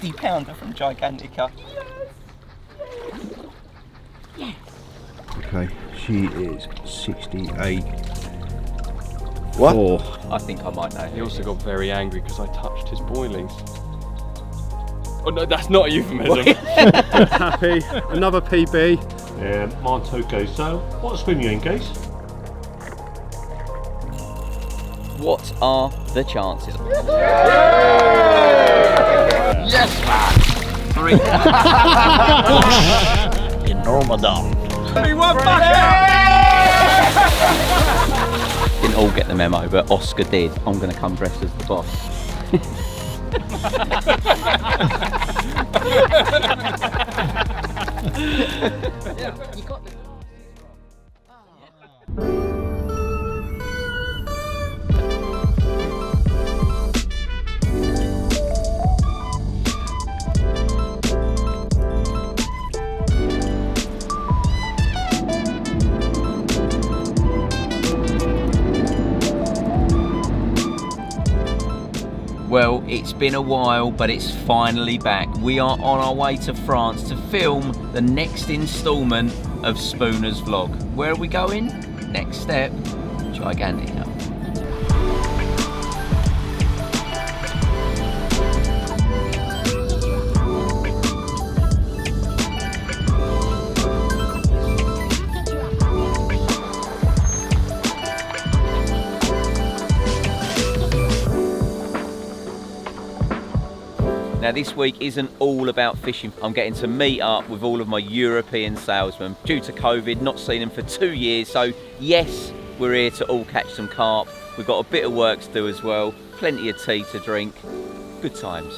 60-pounder from Gigantica. Yes. Okay, she is 68. What? 4. I think I might know. He also got very angry because I touched his boilies. Oh no, that's not a euphemism. Happy, another PB. And Monto goes so. What swim you in, Gaze? What are the chances? Yes, man! 3. In Ramadan. Didn't all get the memo, but Oscar did. I'm going to come dressed as the boss. You got the... Well, it's been a while, but it's finally back. We are on our way to France to film the next instalment of Spooner's vlog. Where are we going? Next step, Gigantica. Now this week isn't all about fishing. I'm getting to meet up with all of my European salesmen. Due to COVID, not seen them for 2 years, so yes, we're here to all catch some carp. We've got a bit of work to do as well, plenty of tea to drink. Good times.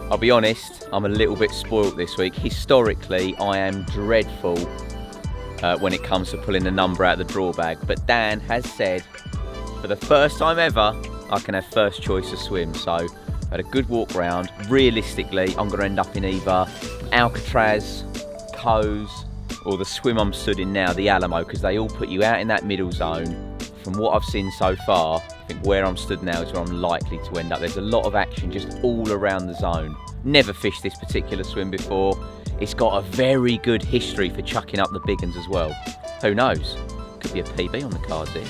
I'll be honest, I'm a little bit spoilt this week. Historically, I am dreadful when it comes to pulling the number out of the draw bag, but Dan has said, for the first time ever, I can have first choice of swim. So I had a good walk round. Realistically, I'm gonna end up in either Alcatraz, Coes, or the swim I'm stood in now, the Alamo, because they all put you out in that middle zone. From what I've seen so far, I think where I'm stood now is where I'm likely to end up. There's a lot of action just all around the zone. Never fished this particular swim before. It's got a very good history for chucking up the big uns as well. Who knows? Could be a PB on the cards here.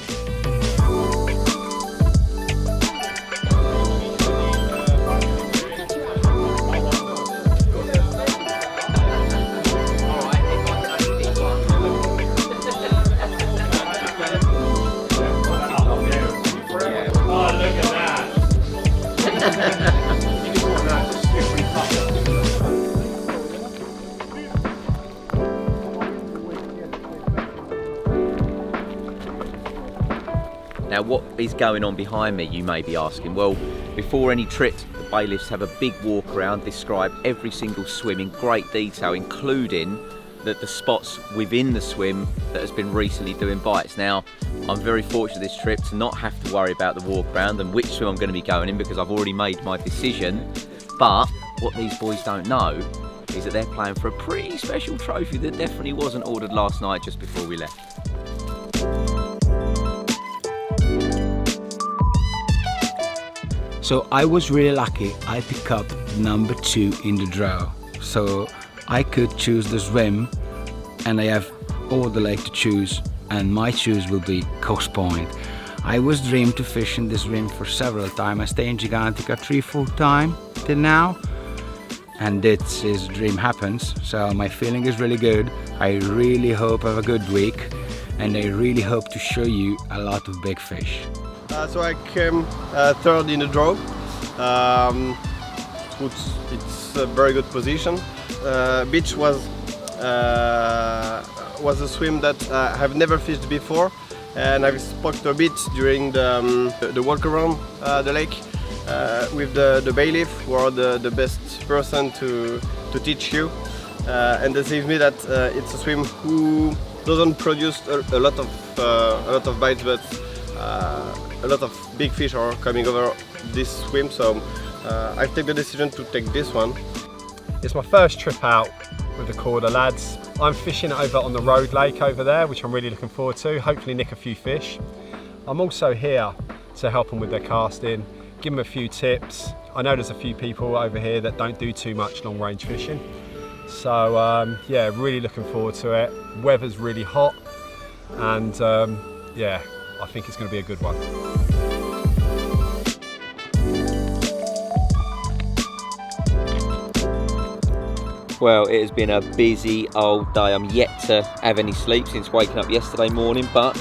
Now what is going on behind me, you may be asking? Well, before any trips, the bailiffs have a big walk around, describe every single swim in great detail, including the spots within the swim that has been recently doing bites. Now, I'm very fortunate this trip to not have to worry about the walk around and which swim I'm going to be going in, because I've already made my decision. But what these boys don't know is that they're playing for a pretty special trophy that definitely wasn't ordered last night just before we left. So I was really lucky. I picked up number 2 in the draw. So I could choose the swim, and I have all the lake to choose, and my choice will be Coast Point. I was dreamed to fish in this swim for several times. I stay in Gigantica 3-4 times till now, and this is dream happens. So my feeling is really good. I really hope I have a good week, and I really hope to show you a lot of big fish. So I came third in the draw. It's a very good position. Beach was a swim that I've never fished before, and I've spoke to a bit during the walk around the lake. with the bailiff, who are the best person to teach you. And they say me that it's a swim who doesn't produce a lot of bites, but a lot of big fish are coming over this swim. So I take the decision to take this one. It's my first trip out with the Korda lads. I'm fishing over on the road lake over there, which I'm really looking forward to. Hopefully nick a few fish. I'm also here to help them with their casting, give them a few tips. I know there's a few people over here that don't do too much long range fishing. So yeah, really looking forward to it. Weather's really hot, and yeah, I think it's going to be a good one. Well, it has been a busy old day. I'm yet to have any sleep since waking up yesterday morning, but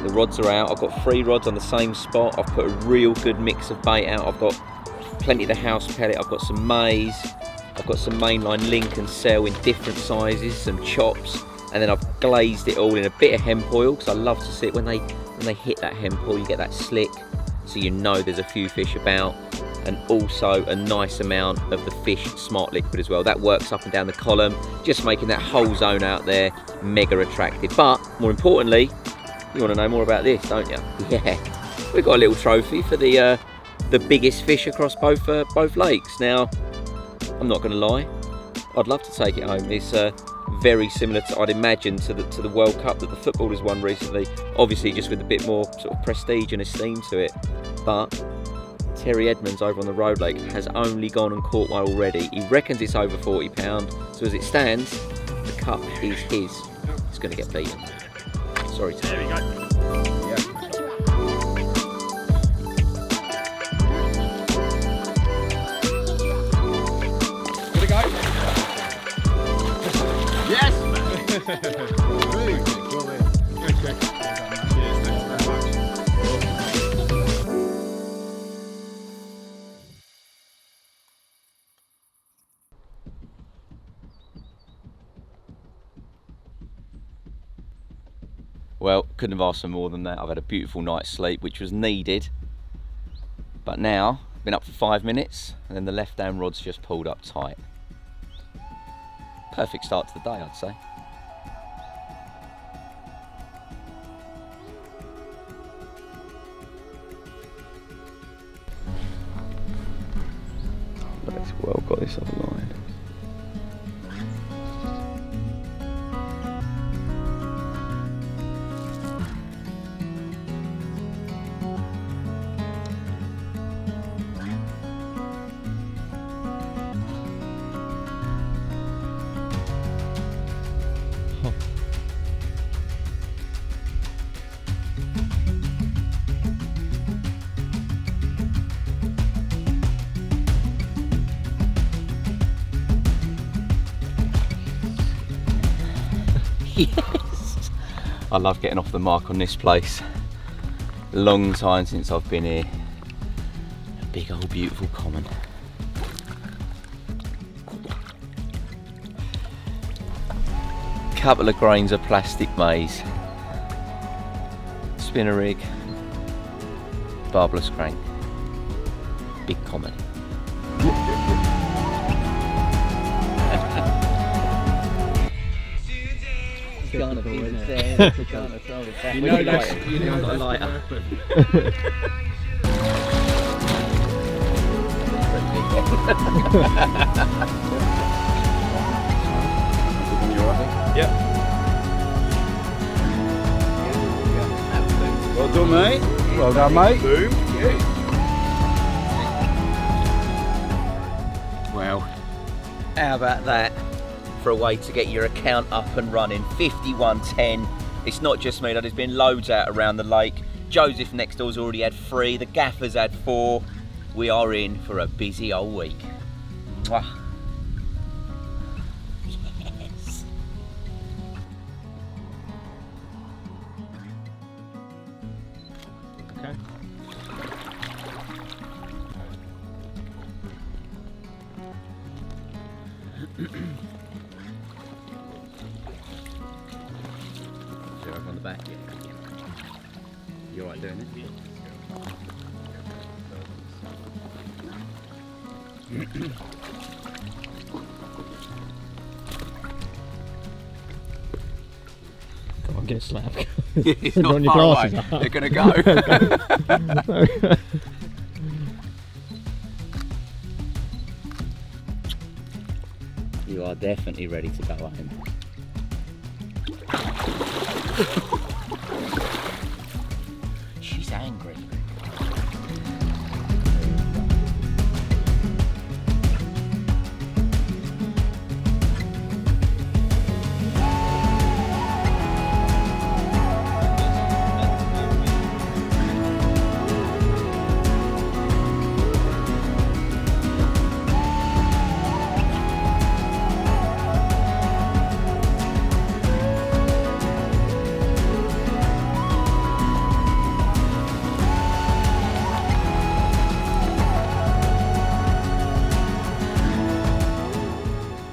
the rods are out. I've got 3 rods on the same spot. I've put a real good mix of bait out. I've got plenty of the house pellet. I've got some maize. I've got some mainline link and cell in different sizes, some chops, and then I've glazed it all in a bit of hemp oil, because I love to see it when they hit that hemp oil. You get that slick, so you know there's a few fish about. And also a nice amount of the fish smart liquid as well. That works up and down the column, just making that whole zone out there mega attractive. But more importantly, you want to know more about this, don't you? Yeah, we've got a little trophy for the biggest fish across both lakes. Now, I'm not going to lie, I'd love to take it home. It's very similar to, I'd imagine, to the World Cup that the footballers won recently. Obviously, just with a bit more sort of prestige and esteem to it, but Terry Edmonds over on the road lake has only gone and caught one already. He reckons it's over £40, so as it stands, the cup is his. He's going to get beaten. Sorry, Terry. There we go. Well, couldn't have asked for more than that. I've had a beautiful night's sleep, which was needed. But now, I've been up for 5 minutes, and then the left-hand rod's just pulled up tight. Perfect start to the day, I'd say. Let's well got this other line. Yes! I love getting off the mark on this place. Long time since I've been here. A big old beautiful common. Couple of grains of plastic maize. Spinner rig. Barbless crank. Big common. You know the lighter. Yep. Well done, mate. Well done, mate. Boom. Well, how about that for a way to get your account up and running? 51.10. It's not just me, there's been loads out around the lake. Joseph next door's already had 3, the gaffer's had 4. We are in for a busy old week. Mwah. Yes. Okay. You're over on the back, yeah. You're right doing it? Come on, get a slap. It's Put not on your far glasses away. up. They're gonna go. You are definitely ready to go home. She's angry.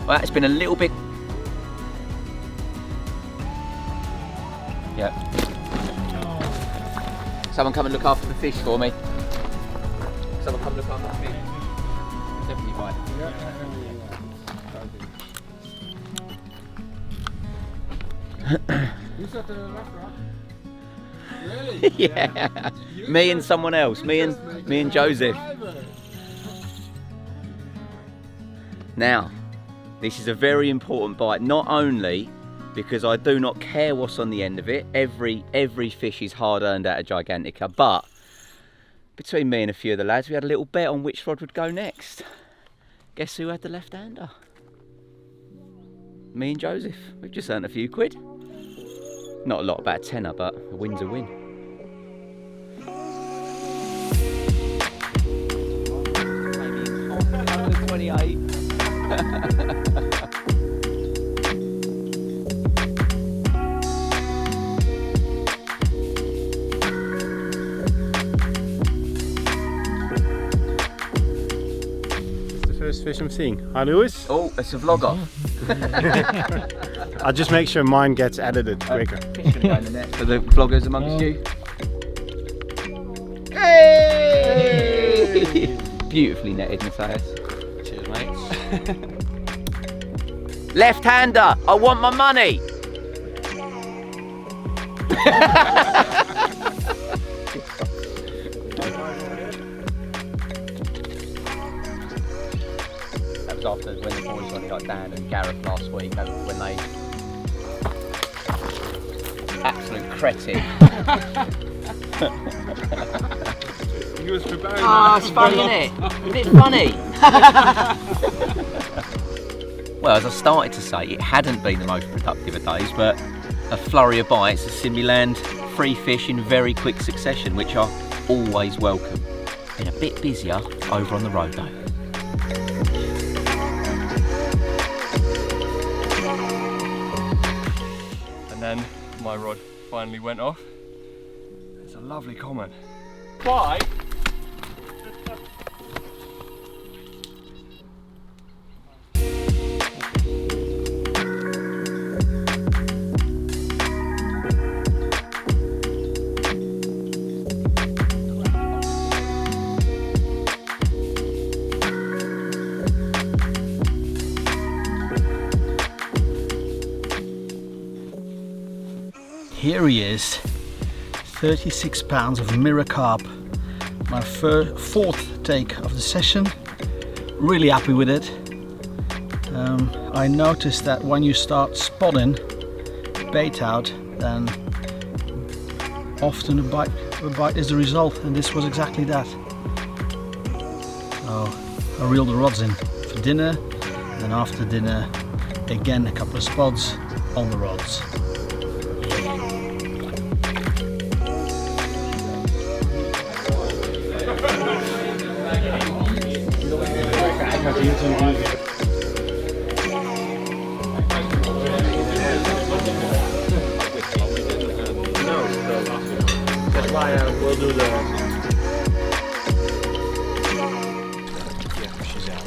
Well, it's been a little bit. Yep. Someone come and look after the fish for me. Someone come and look after the fish. Definitely fine. Really? Yeah. Me and someone else. Me and Joseph. Now, this is a very important bite, not only because I do not care what's on the end of it. Every fish is hard earned out of Gigantica, but between me and a few of the lads, we had a little bet on which rod would go next. Guess who had the left-hander? Me and Joseph. We've just earned a few quid. Not a lot, about a tenner, but a win's a win. Maybe 28. First fish I'm seeing. Hi Lewis. Oh, it's a vlogger. I'll just make sure mine gets edited quicker. Fish gonna go in the net for the vloggers amongst you. Hey! Beautifully netted, Matthias. Cheers, mate. Left-hander, I want my money. That was after when the boys went, like Dan and Gareth last week, when they absolute cretin. He was preparing. Ah, it's funny, isn't it? Isn't it funny? Well, as I started to say, it hadn't been the most productive of days, but a flurry of bites, a Similand, 3 fish in very quick succession, which are always welcome. Been a bit busier over on the road though. And then my rod finally went off. It's a lovely comment. Bye. Here he is, 36 pounds of mirror carp. My fourth take of the session. Really happy with it. I noticed that when you start spotting bait out, then often a bite is the result, and this was exactly that. So I reeled the rods in for dinner, and then after dinner again a couple of spots on the rods. That's why we'll do the.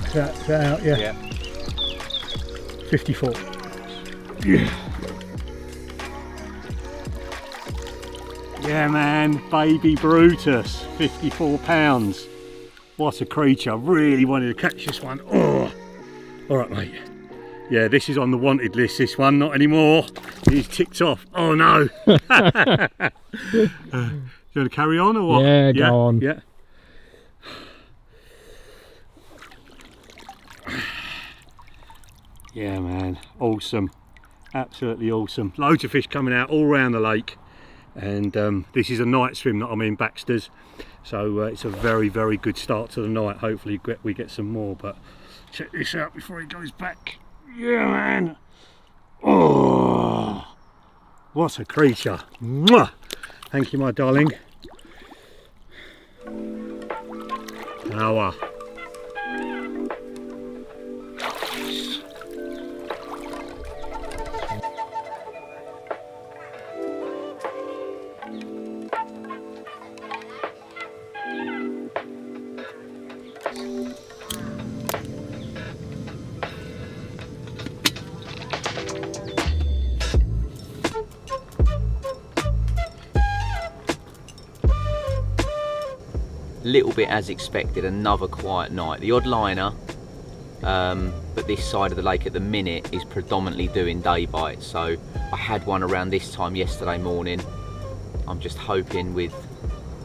Is that out? Yeah. Yeah. 54. Yeah, man, baby Brutus, 54 pounds. What a creature. Really wanted to catch this one. Oh, all right, mate. Yeah, this is on the wanted list, this one, not anymore. He's ticked off. Oh no. You want to carry on or what? Yeah, go on. Yeah. Yeah, man, awesome. Absolutely awesome. Loads of fish coming out all around the lake. And this is a night swim that I'm in, Baxter's. So it's a very, very good start to the night. Hopefully we get some more, but check this out before he goes back. Yeah, man. Oh, what a creature. Mwah. Thank you, my darling. Power. Little bit as expected, another quiet night. The odd liner, but this side of the lake at the minute is predominantly doing day bites. So I had one around this time yesterday morning. I'm just hoping with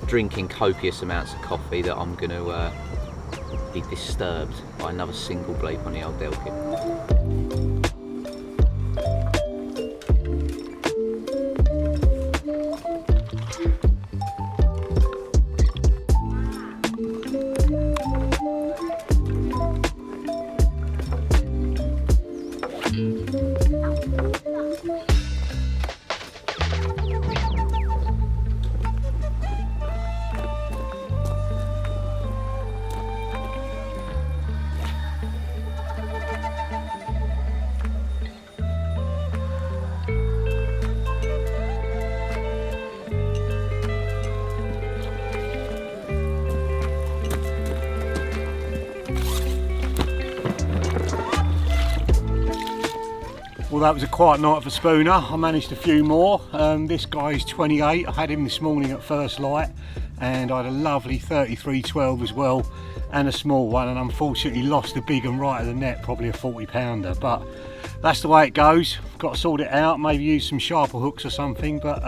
drinking copious amounts of coffee that I'm going to be disturbed by another single bleep on the old Delkin. Well, that was a quiet night for Spooner. I managed a few more. This guy's 28. I had him this morning at first light, and I had a lovely 33-12 as well, and a small one, and unfortunately lost a big one right at the net, probably a 40-pounder. But that's the way it goes. Got to sort it out, maybe use some sharper hooks or something. But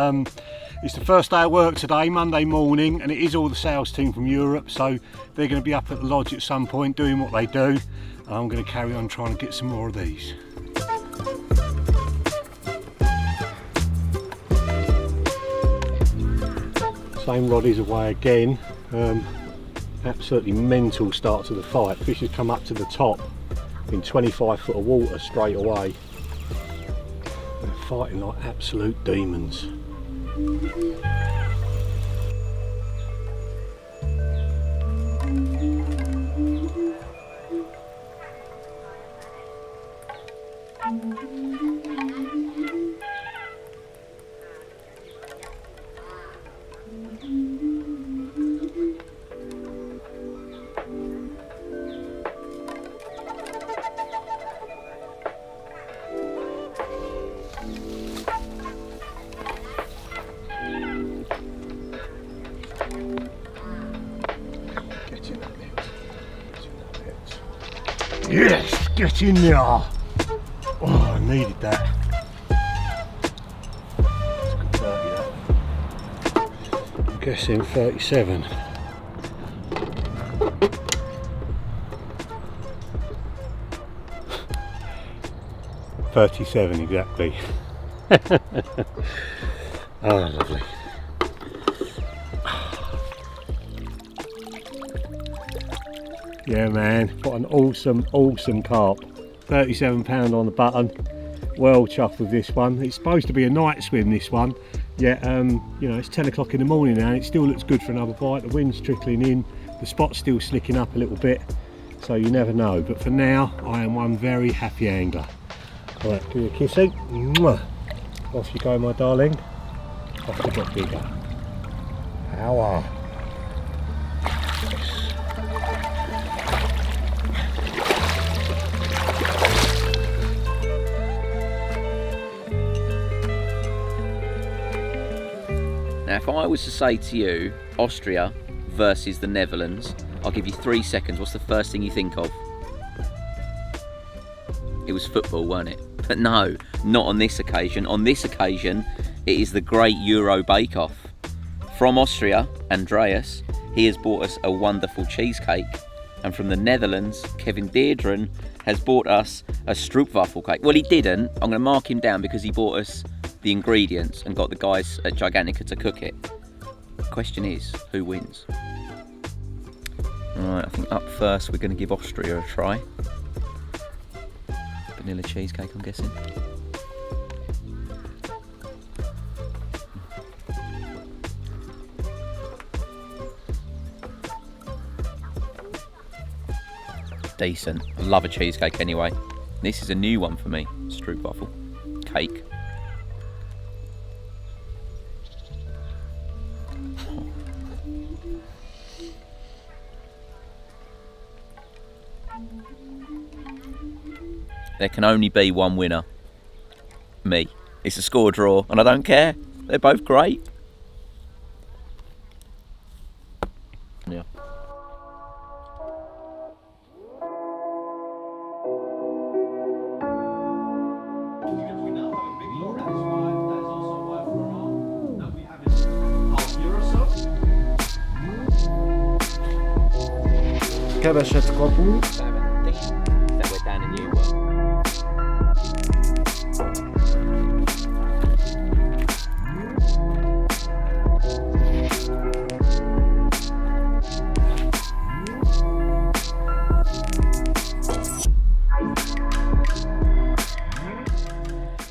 it's the first day of work today, Monday morning, and it is all the sales team from Europe, so they're going to be up at the lodge at some point doing what they do, and I'm going to carry on trying to get some more of these. Same roddies away again. Absolutely mental start to the fight. Fish has come up to the top in 25 foot of water straight away. They're fighting like absolute demons. Yes, get in there. Oh, I needed that. It's good 30 that. I'm guessing 37. $37 exactly. Oh, lovely. Yeah, man, what an awesome carp. £37 on the button. Well chuffed with this one. It's supposed to be a night swim, this one. Yet, you know, it's 10 o'clock in the morning now, and it still looks good for another bite. The wind's trickling in, the spot's still slicking up a little bit, so you never know. But for now, I am one very happy angler. All right, give you a kissy. Mwah. Off you go, my darling. Off to get bigger. Power. Now, if I was to say to you, Austria versus the Netherlands, I'll give you 3 seconds. What's the first thing you think of? It was football, weren't it? But no, not on this occasion. On this occasion, it is the Great Euro Bake Off. From Austria, Andreas, he has bought us a wonderful cheesecake. And from the Netherlands, Kevin Deerdren has bought us a stroopwafel cake. Well, he didn't. I'm going to mark him down because he bought us the ingredients and got the guys at Gigantica to cook it. The question is, who wins? Alright, I think up first we're going to give Austria a try. Vanilla cheesecake, I'm guessing. Decent. I love a cheesecake anyway. This is a new one for me. Stroopwafel cake. There can only be one winner. Me. It's a score draw and I don't care. They're both great. Yeah. Keveset kapunk. That we're down in New World.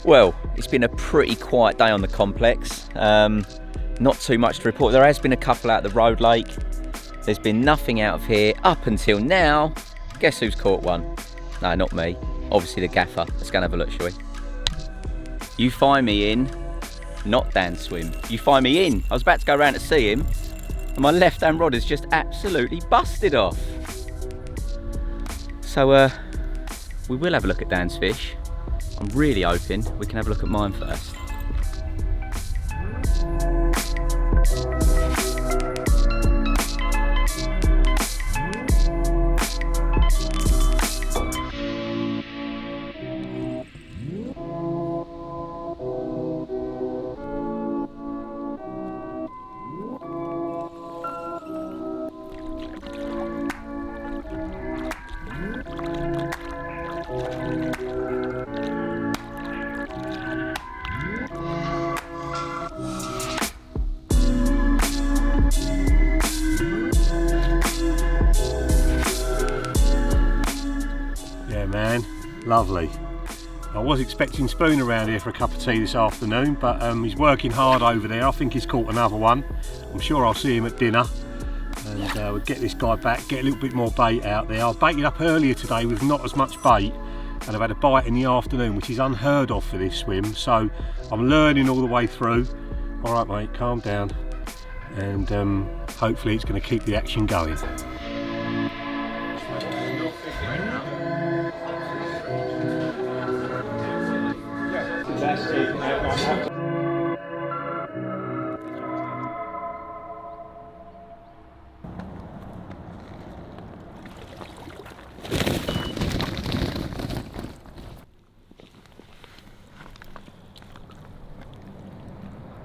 Well, it's been a pretty quiet day on the complex. Not too much to report. There has been a couple out the road lake. There's been nothing out of here up until now. Guess who's caught one? No, not me. Obviously the gaffer. Let's go and have a look, shall we? You find me in, not Dan's swim. You find me in. I was about to go around to see him, and my left-hand rod is just absolutely busted off. So we will have a look at Dan's fish. I'm really hoping we can have a look at mine first. Man, lovely. I was expecting Spoon around here for a cup of tea this afternoon, but he's working hard over there. I think he's caught another one. I'm sure I'll see him at dinner, and we'll get this guy back, get a little bit more bait out there. I baited up earlier today with not as much bait, and I've had a bite in the afternoon, which is unheard of for this swim, so I'm learning all the way through. All right mate, calm down, and hopefully it's going to keep the action going.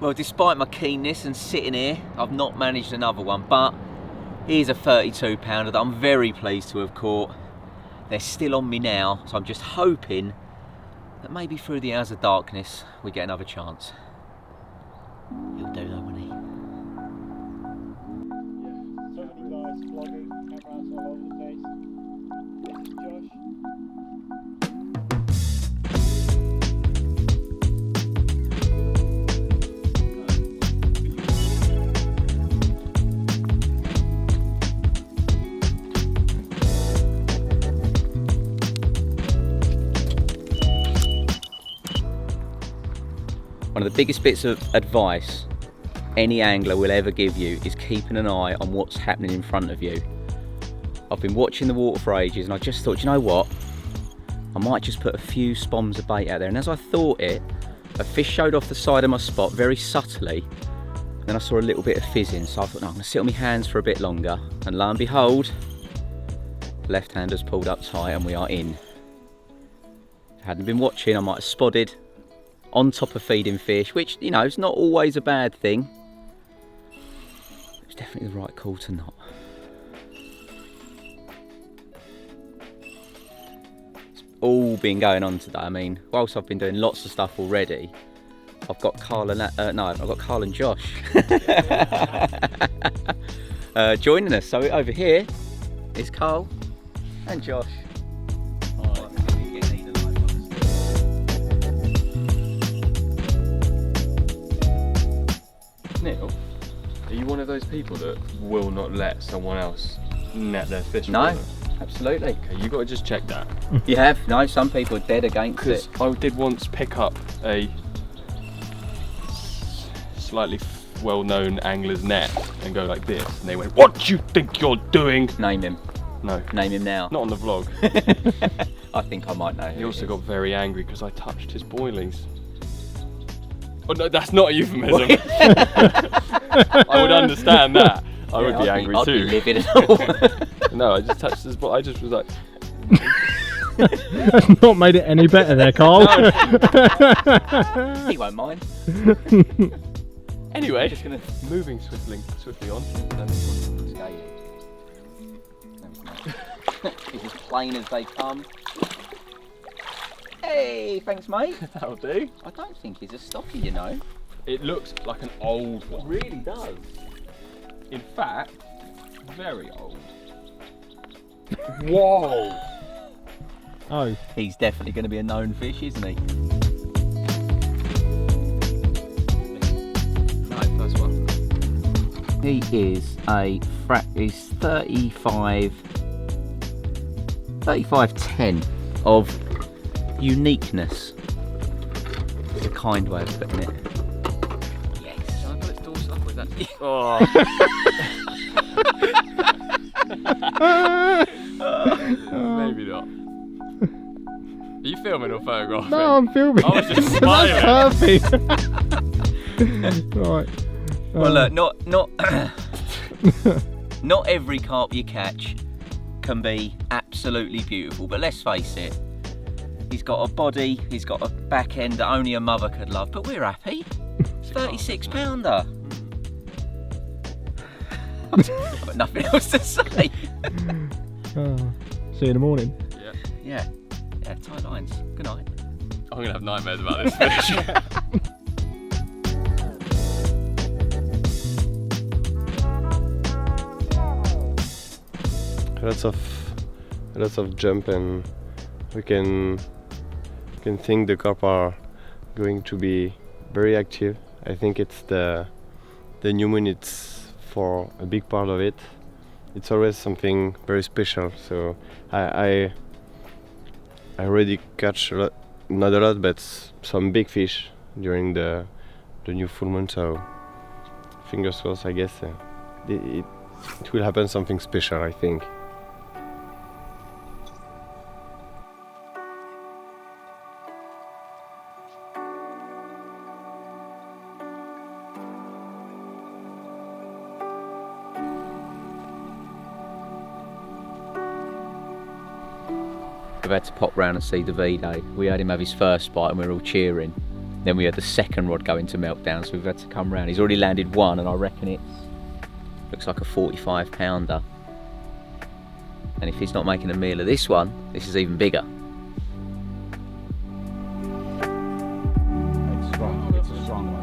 Well, despite my keenness and sitting here, I've not managed another one, but here's a 32 pounder that I'm very pleased to have caught. They're still on me now, so I'm just hoping that maybe through the hours of darkness we get another chance. He'll do though, won't he? So many guys vlogging, cameras all over the place. This is Josh. One of the biggest bits of advice any angler will ever give you is keeping an eye on what's happening in front of you. I've been watching the water for ages and I just thought, you know what? I might just put a few spoms of bait out there. And as I thought it, a fish showed off the side of my spot very subtly. Then I saw a little bit of fizzing, so I thought, no, I'm gonna sit on my hands for a bit longer. And lo and behold, left hand has pulled up tight and we are in. If I hadn't been watching, I might have spotted on top of feeding fish, which, you know, is not always a bad thing. It's definitely the right call to not. It's all been going on today. I mean, whilst I've been doing lots of stuff already, I've got Carl and I've got Carl and Josh joining us. So over here is Carl and Josh. Neil, are you one of those people that will not let someone else net their fish? No, absolutely. Okay, you got to just check that. You have? No, some people are dead against Because it. I did once pick up a slightly well-known angler's net and go like this, and they went, "What do you think you're doing?" Name him. No. Name him now. Not on the vlog. I think I might know. He also got very angry because I touched his boilies. Oh no, that's not a euphemism. I would understand that. I would be angry I'd too. Be livid at all. No, I just touched his boil. I just was like, That's not made it any better there, Carl. He won't mind. anyway, just gonna moving swiftly on. It's as plain as they come. Hey, thanks, mate. That'll do. I don't think he's a stocky, you know. It looks like an old one. It really does. In fact, very old. Whoa. Oh. He's definitely going to be a known fish, isn't he? No, first one. He is he's 35.10 of uniqueness. It's a kind way of putting it. Yes. Can I put its dorsal up with that? Maybe not. Are you filming or photographing? No, I'm filming. I was just smiling. That's perfect. Right. Well, look, not every carp you catch can be absolutely beautiful, but let's face it, he's got a body, he's got a back end that only a mother could love, but we're happy. 36 pounder. I've got nothing else to say. See you in the morning. Yeah, tight lines. Good night. I'm gonna have nightmares about this fish. Lots of jump, and we can think the carp are going to be very active. I think it's the new moon. It's for a big part of it. It's always something very special. So I already catch a lot, not a lot, but some big fish during the new full moon. So fingers crossed. I guess it will happen something special, I think. We've had to pop round and see the V-Day. We had him have his first bite and we were all cheering. Then we had the second rod go into meltdown, so we've had to come round. He's already landed one, and I reckon it looks like a 45 pounder. And if he's not making a meal of this one, this is even bigger. It's strong. It's a strong one.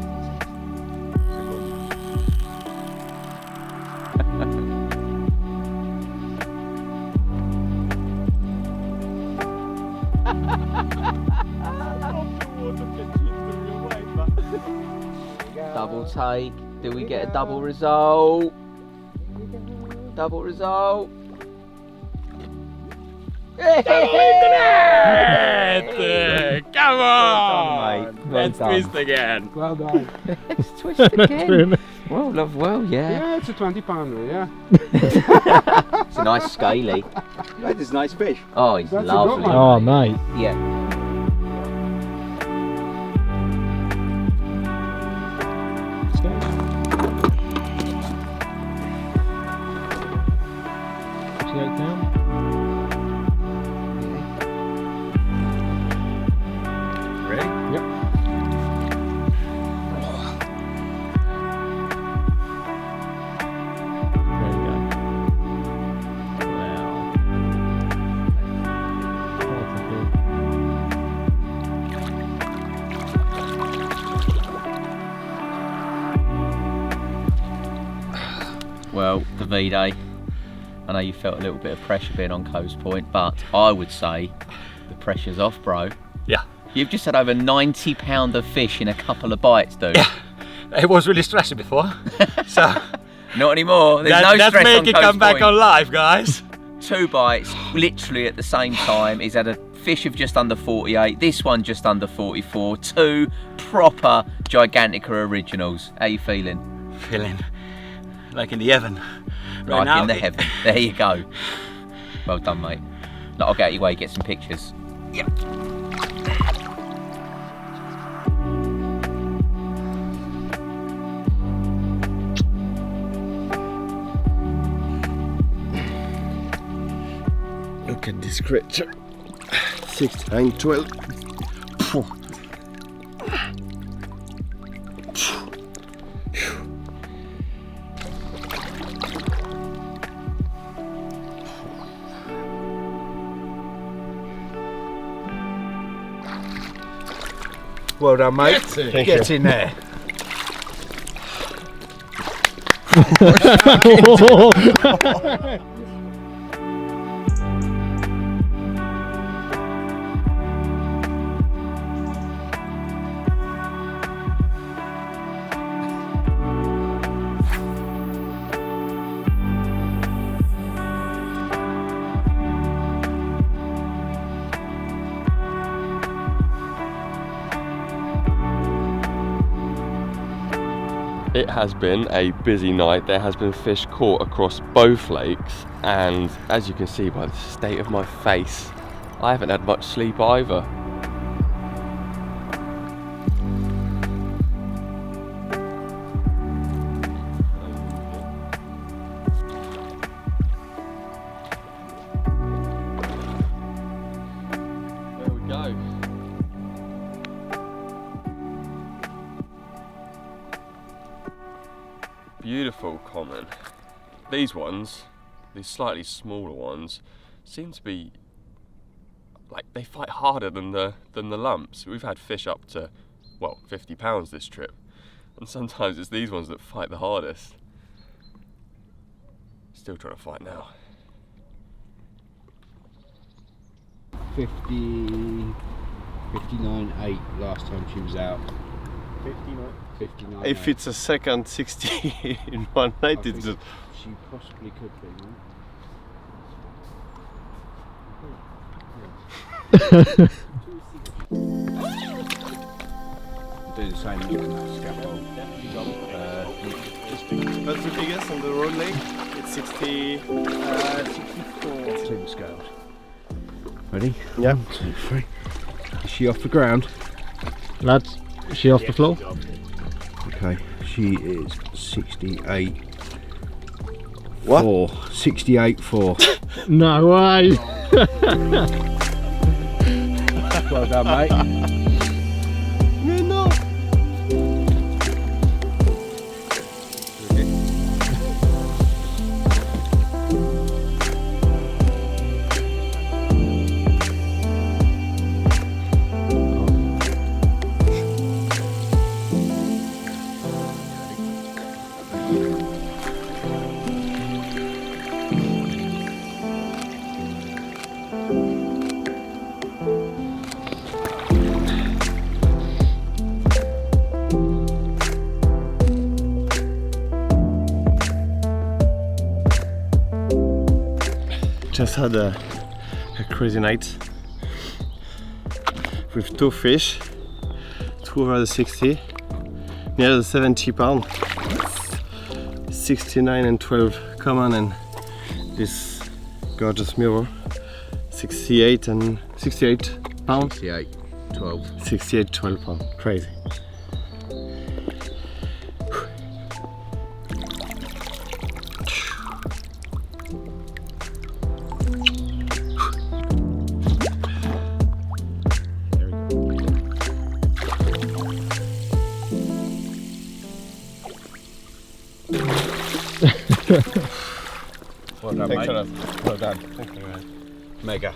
Double take. Do we get a double result? Double result. Come on! Well Let's done. twist again. Well done. Let's twist again. Well, love, well, yeah. Yeah, it's a 20 pounder, yeah. It's a nice scaly. That is nice fish. Oh, he's That's a lovely. good one. Oh, mate. Yeah. Ready? Yep. There you go. Wow. What a fish. Well, Davide, I know you felt a little bit of pressure being on Coast Point, but I would say the pressure's off, bro. Yeah. You've just had over 90 pounds of fish in a couple of bites, dude. Yeah. It was really stressing before, so Not anymore. There's no let's stress make on it Coast come back Point. on live, guys. 2 bites, literally at the same time. He's had a fish of just under 48, this one just under 44. 2 proper Gigantica originals. How you feeling? Feeling like in the heaven. Like in the heaven. There you go. Well done, mate. Look, I'll get out your way, get some pictures. Yep. Look at this creature. 6, 9, 12. Well done, mate. Get in there. It has been a busy night. There has been fish caught across both lakes, and as you can see by the state of my face, I haven't had much sleep either. There we go. Beautiful common. These ones, these slightly smaller ones, seem to be like they fight harder than the lumps. We've had fish up to, well, 50 pounds this trip, and sometimes it's these ones that fight the hardest. Still trying to fight now. 59.8 last time she was out. 59. If it's a second 60 in one night, it's just... She possibly could be, do the same with that scaffold. That's the biggest on the road lake. It's 60... 64 timber scales. Ready? Yeah. 1, 2, 3. Is she off the ground? Lads, is she off the floor? Okay, she is 68. What? 4. 68.4. No way! Well done, mate. No. Just had a crazy night with 2 fish, 2 over the 60, near the 70 pound, 69 and 12 common, and this gorgeous mirror, 68 and 68 pound, 68, 12. 68, 12 pound, crazy. Well done, Thanks mate. a lot. Well done. Thank you, man. Mega.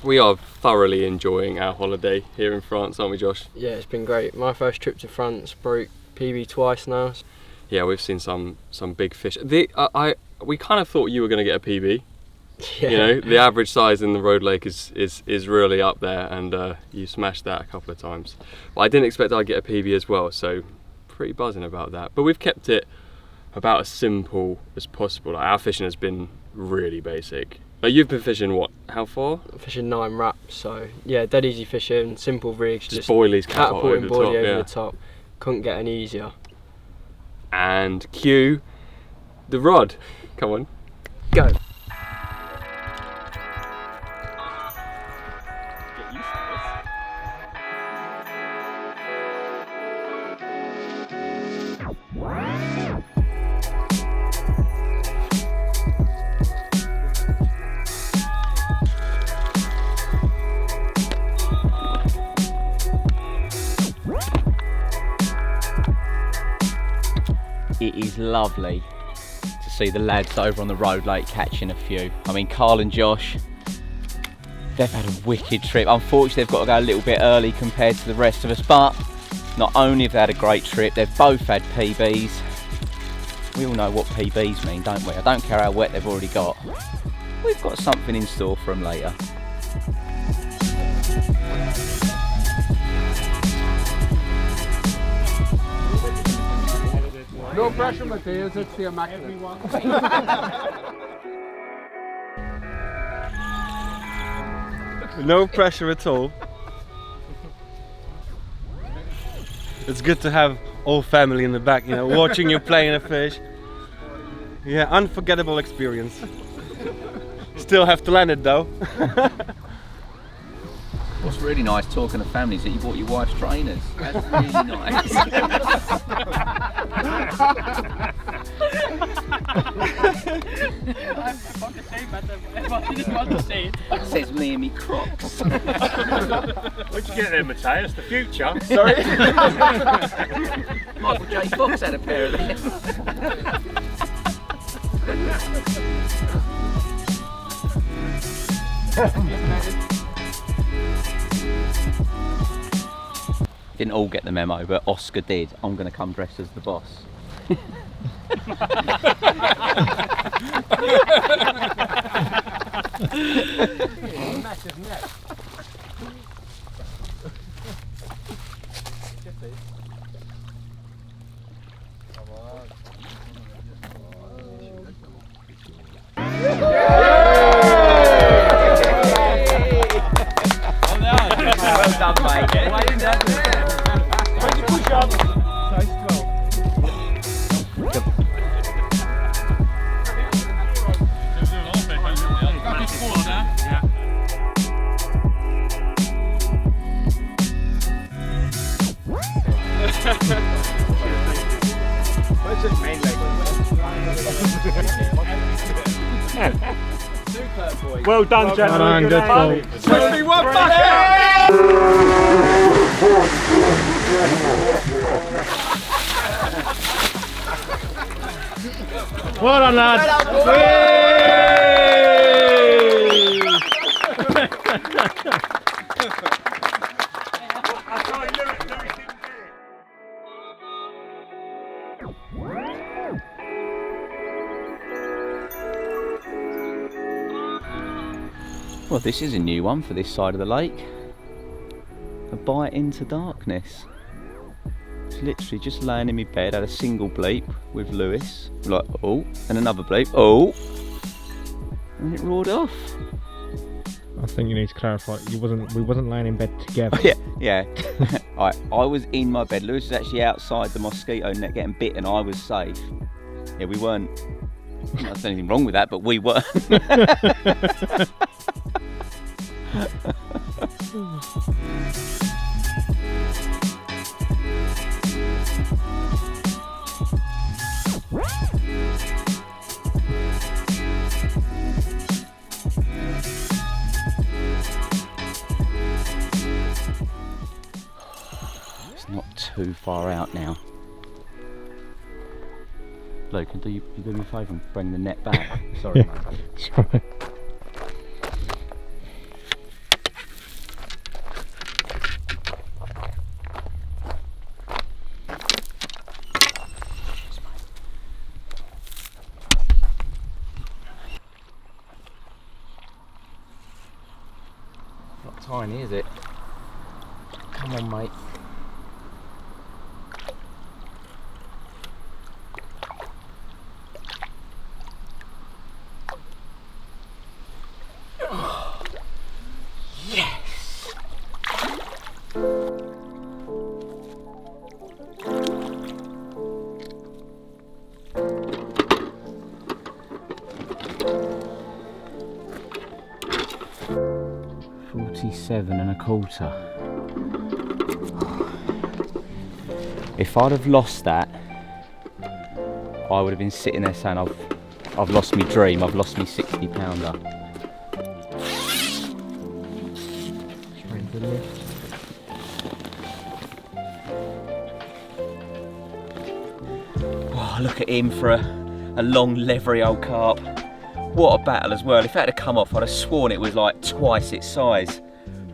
We are thoroughly enjoying our holiday here in France, aren't we, Josh? Yeah, it's been great. My first trip to France, broke PB twice now. Yeah, we've seen some big fish. We kind of thought you were going to get a PB. Yeah. You know, the average size in the road lake is really up there, and you smashed that a couple of times. But I didn't expect I'd get a PB as well, so pretty buzzing about that. But we've kept it about as simple as possible. Like, our fishing has been really basic. Like, you've been fishing what? How far? Fishing 9 wraps, so yeah, dead easy fishing, simple rigs, Just boilies, catapulting boilie over yeah. the top. Couldn't get any easier. And cue the rod. Come on. Go. It is lovely to see the lads over on the road lake catching a few. I mean, Carl and Josh, they've had a wicked trip. Unfortunately, they've got to go a little bit early compared to the rest of us, but not only have they had a great trip, they've both had PBs. We all know what PBs mean, don't we? I don't care how wet they've already got. We've got something in store for them later. No pressure, Matthias, it's the immaculate. No pressure at all. It's good to have all family in the back, you know, watching you playing a fish. Yeah, unforgettable experience. Still have to land it though. What's really nice talking to families that you bought your wife's trainers. That's really nice. Says me and me Crocs. Where'd you get them, Matthias? The future? Sorry? Michael J. Fox had a pair of them. Didn't all get the memo, but Oscar did. I'm going to come dressed as the boss. Massive net. Well done, mate. Well done. Push up. Size 12. Where's it main leg? Well done, gentlemen. Good ball. Only one Well done, lads. Well, this is a new one for this side of the lake. A bite into darkness. It's literally just laying in my bed, had a single bleep with Lewis. Like, oh, and another bleep, oh. And it roared off. I think you need to clarify. We wasn't laying in bed together. Yeah. I was in my bed. Lewis was actually outside the mosquito net getting bitten. I was safe. Yeah, we weren't. There's anything wrong with that, but we weren't. Not too far out now. Luke, can you do me a favour and bring the net back? Sorry, Yeah. mate. It's all right. Not tiny, is it? Come on, mate. Yes! 47.25. If I'd have lost that, I would have been sitting there saying I've lost my dream, I've lost my 60-pounder. Oh, look at him for a long leathery old carp. What a battle as well. If that had come off, I'd have sworn it was like twice its size.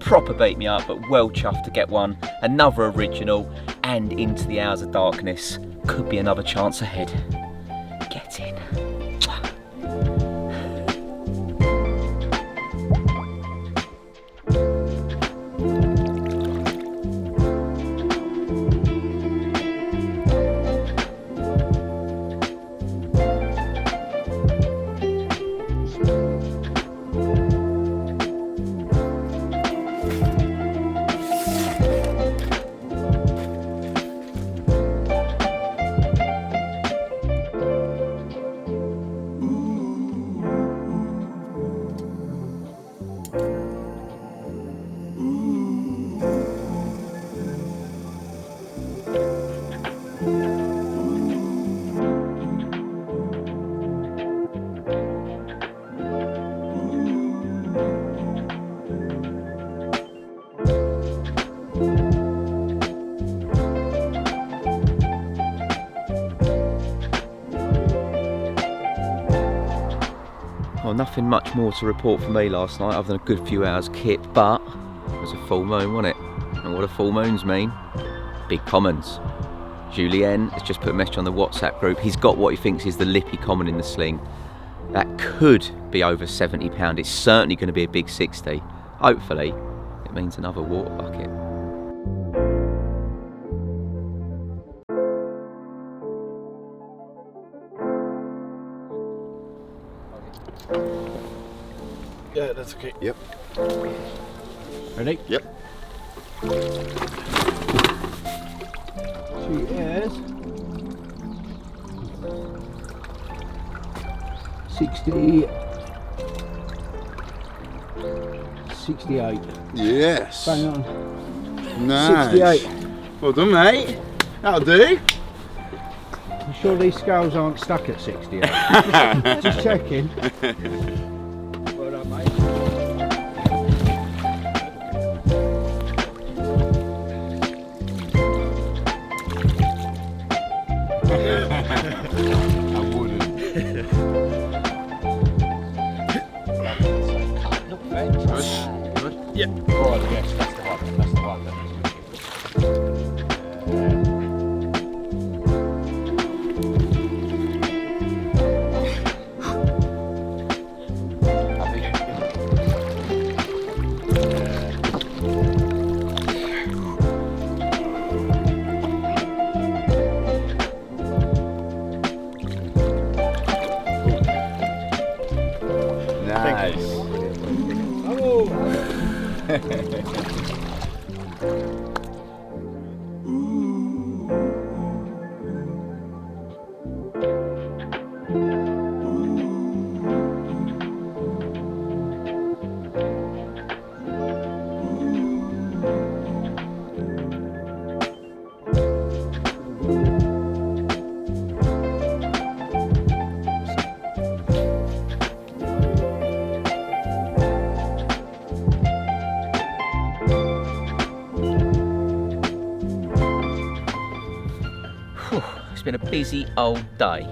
Proper beat me up, but well chuffed to get one. Another original and into the hours of darkness. Could be another chance ahead. Get in. Well, nothing much more to report from me last night other than a good few hours kit, but it was a full moon, wasn't it? And what do full moons mean? Big commons. Julien has just put a message on the WhatsApp group. He's got what he thinks is the lippy common in the sling. That could be over 70 pound. It's certainly going to be a big 60. Hopefully, it means another water bucket. Yeah, that's okay. Yep. Ready? Yep. She is 68. Yes. Bang on. Nice. 68. Well done, mate. That'll do. I'm sure these scales aren't stuck at 68. Just checking. Well done, mate. I wouldn't. Good. Yeah. Oh, yes, that's the one. That's the one. Nice. been a busy old day.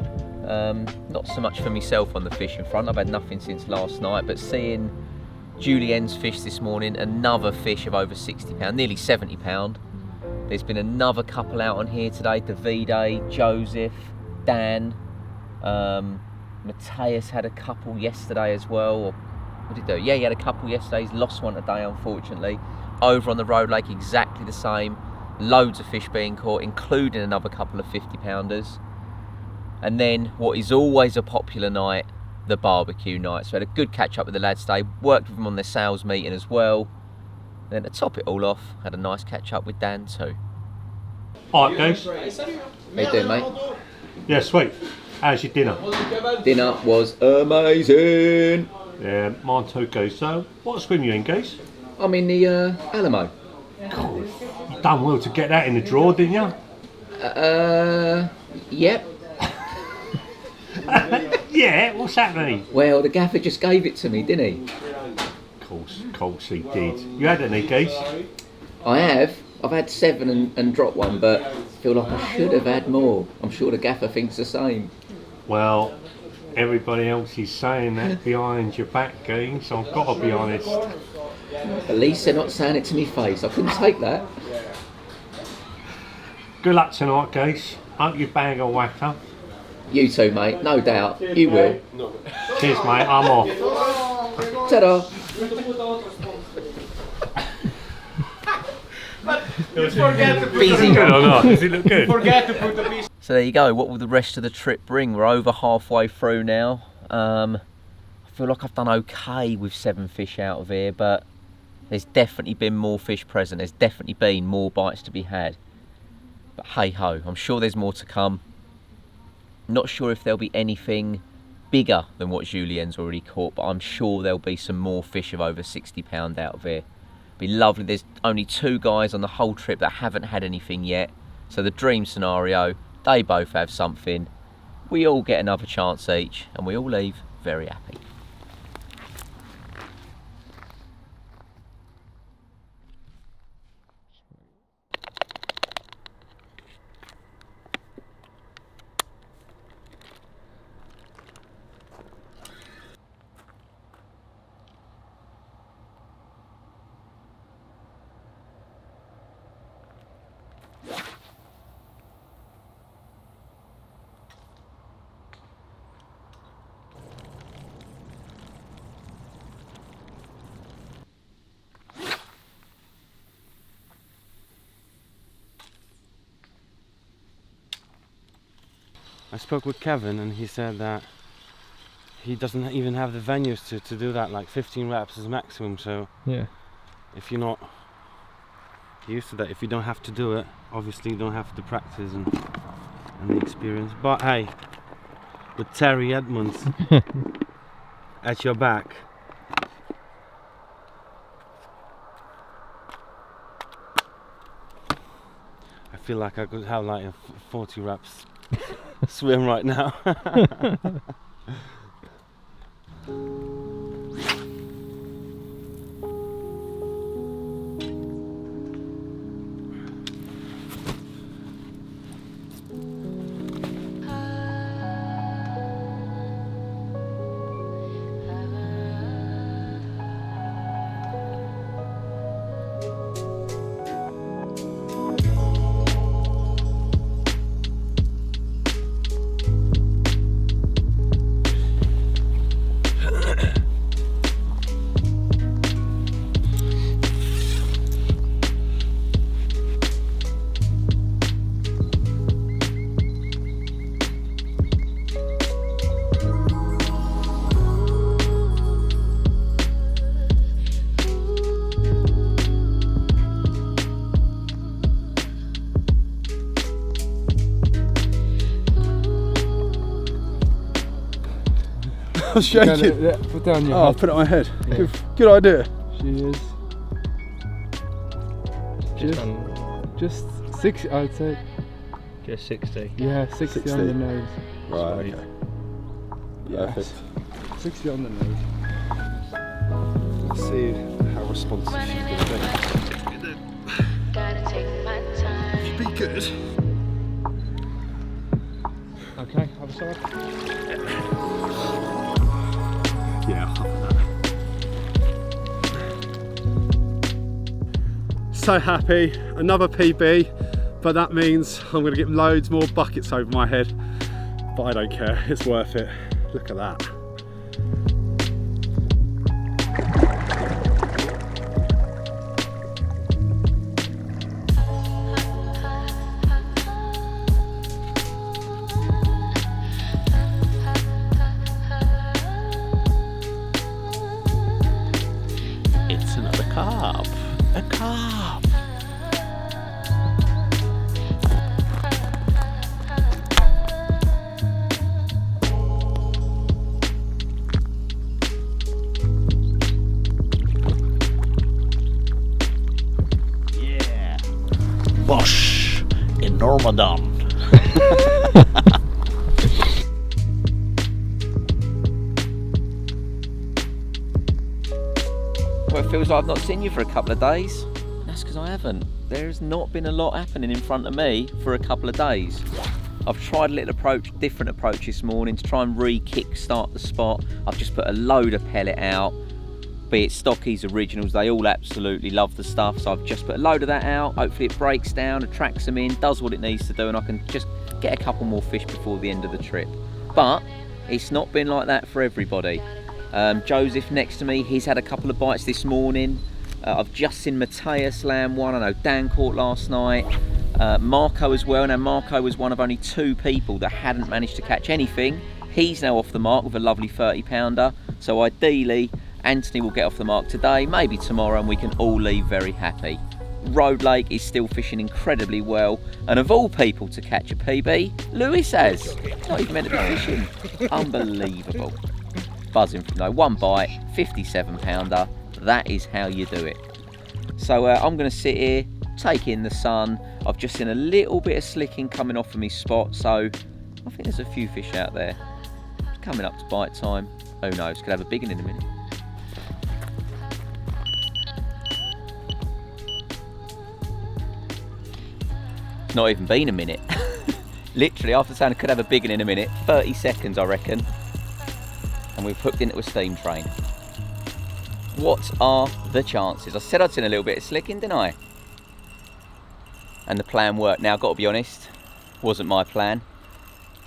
Not so much for myself on the fishing front, I've had nothing since last night, but seeing Julien's fish this morning, another fish of over £60, nearly £70. There's been another couple out on here today, Davide, Joseph, Dan, Mateus had a couple yesterday as well. Or what did he do? Yeah, he had a couple yesterday, he's lost one today unfortunately. Over on the road lake, exactly the same. Loads of fish being caught, including another couple of 50-pounders. And then what is always a popular night, the barbecue night. So I had a good catch up with the lads today, worked with them on their sales meeting as well. And then to top it all off, had a nice catch up with Dan too. Alright guys. How you doing, mate? Yeah, sweet. How's your dinner? Dinner was amazing. Yeah, mine too, guys. So, what swim you in, guys? I'm in the Alamo. Cool. You done well to get that in the drawer, didn't you? Yep. Yeah, what's that mean? Well, the gaffer just gave it to me, didn't he? Of course he did. You had any, guys? I have. I've had 7 and dropped one, but I feel like I should have had more. I'm sure the gaffer thinks the same. Well, everybody else is saying that behind your back, guys, so I've got to be honest. At least they're not saying it to me face. I couldn't take that. Good luck tonight, guys. Hope you bag a whacker. You too, mate. No doubt. You will. Cheers, mate. I'm off. Ta-da. Busy. Good or not? Does it look good? Forget to put the piece. So there you go. What will the rest of the trip bring? We're over halfway through now. I feel like I've done okay with 7 fish out of here, but there's definitely been more fish present. There's definitely been more bites to be had. But hey ho, I'm sure there's more to come. Not sure if there'll be anything bigger than what Julien's already caught, but I'm sure there'll be some more fish of over £60 out of here. Be lovely. There's only 2 guys on the whole trip that haven't had anything yet. So the dream scenario, they both have something. We all get another chance each, and we all leave very happy. I spoke with Kevin and he said that he doesn't even have the venues to do that, like 15 reps is maximum, so yeah, if you're not used to that, if you don't have to do it, obviously you don't have the practice and the experience. But hey, with Terry Edmonds at your back, I feel like I could have like a 40 reps swim right now. I was shaking. Yeah, put down your head. Put it on my head. Yeah. Good idea. She is. Just 60, I'd say. Just 60. Yeah, 60 on the nose. Right, okay. Yes. 60 on the nose. Let's see how responsive she's going to be. Be good. So happy, another PB, but that means I'm gonna get loads more buckets over my head. But I don't care, it's worth it. Look at that. It's another carp. A carp. Yeah. Bosh in Normadon. Well, it feels like I've not seen you for a couple of days. That's because I haven't. There's not been a lot happening in front of me for a couple of days. I've tried a little different approach this morning to try and re-kick-start the spot. I've just put a load of pellet out, be it Stockies, Originals, they all absolutely love the stuff. So I've just put a load of that out. Hopefully it breaks down, attracts them in, does what it needs to do, and I can just get a couple more fish before the end of the trip. But it's not been like that for everybody. Joseph next to me, he's had a couple of bites this morning. I've just seen Matthias land one. I know Dan caught last night. Marco as well. Now Marco was one of only 2 people that hadn't managed to catch anything. He's now off the mark with a lovely 30-pounder. So ideally, Anthony will get off the mark today, maybe tomorrow, and we can all leave very happy. Road Lake is still fishing incredibly well, and of all people to catch a PB, Lewis has. Not even meant to be fishing. Unbelievable. Buzzing from one bite, 57-pounder. That is how you do it. So I'm going to sit here, take in the sun. I've just seen a little bit of slicking coming off of my spot, so I think there's a few fish out there. Coming up to bite time. Who knows, could have a big one in a minute. It's not even been a minute. Literally, after saying I could have a big one in a minute, 30 seconds I reckon, and we've hooked into a steam train. What are the chances? I said I'd seen a little bit of slicking, didn't I? And the plan worked. Now, I've got to be honest, wasn't my plan.